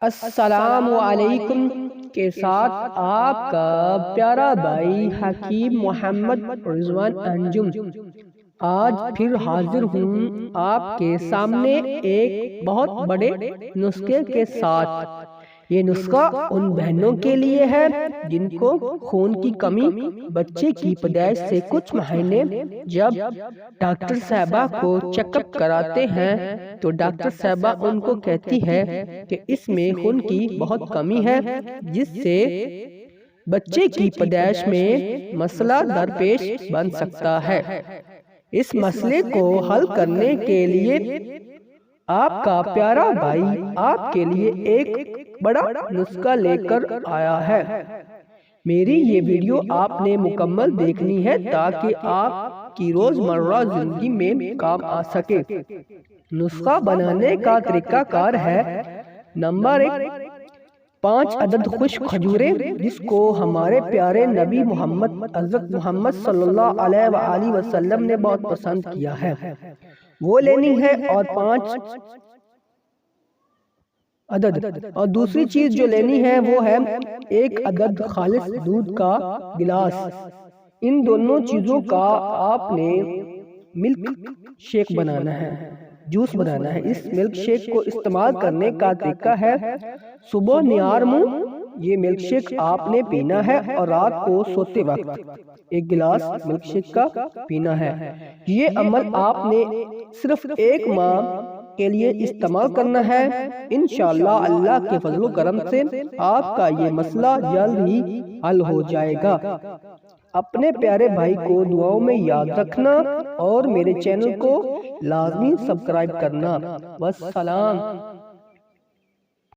السلام علیکم کے ساتھ آپ کا پیارا بھائی حکیم محمد رضوان انجم آج پھر حاضر ہوں آپ کے سامنے ایک بہت بڑے نسخے کے ساتھ۔ یہ نسخہ ان بہنوں کے لیے ہے جن کو خون کی کمی بچے کی پیدائش سے کچھ مہینے جب ڈاکٹر صاحبہ کو چیک اپ کراتے ہیں تو ڈاکٹر صاحبہ ان کو کہتی ہے کہ اس میں خون کی بہت کمی ہے، جس سے بچے کی پیدائش میں مسئلہ درپیش بن سکتا ہے۔ اس مسئلے کو حل کرنے کے لیے آپ کا پیارا بھائی آپ کے لیے ایک بڑا نسخہ لے کر آیا ہے۔ میری یہ ویڈیو آپ نے مکمل دیکھنی ہے تاکہ آپ کی روزمرہ زندگی میں کام آ سکے۔ نسخہ بنانے کا طریقہ کار ہے: نمبر 1، 5 عدد خشک کھجوریں جس کو ہمارے پیارے نبی حضرت محمد صلی اللہ علیہ وآلہ وسلم نے بہت پسند کیا ہے، وہ لینی ہے، اور 5 عدد۔ اور دوسری چیز جو لینی ہے وہ ہے 1 عدد خالص دودھ کا گلاس۔ ان دونوں چیزوں کا آپ نے ملک شیک بنانا ہے، جوس بنانا ہے۔ اس ملک شیک کو استعمال کرنے کا طریقہ ہے: صبح نیار منہ یہ ملک شیک آپ نے پینا ہے، اور رات کو سوتے وقت 1 گلاس ملک شیک کا پینا ہے۔ یہ عمل آپ نے صرف 1 ماہ کے لیے استعمال کرنا ہے۔ انشاءاللہ اللہ کے فضل و کرم سے آپ کا یہ مسئلہ جلد ہی حل ہو جائے گا۔ اپنے پیارے بھائی کو دعاؤں میں یاد رکھنا اور میرے چینل کو لازمی سبسکرائب کرنا۔ والسلام۔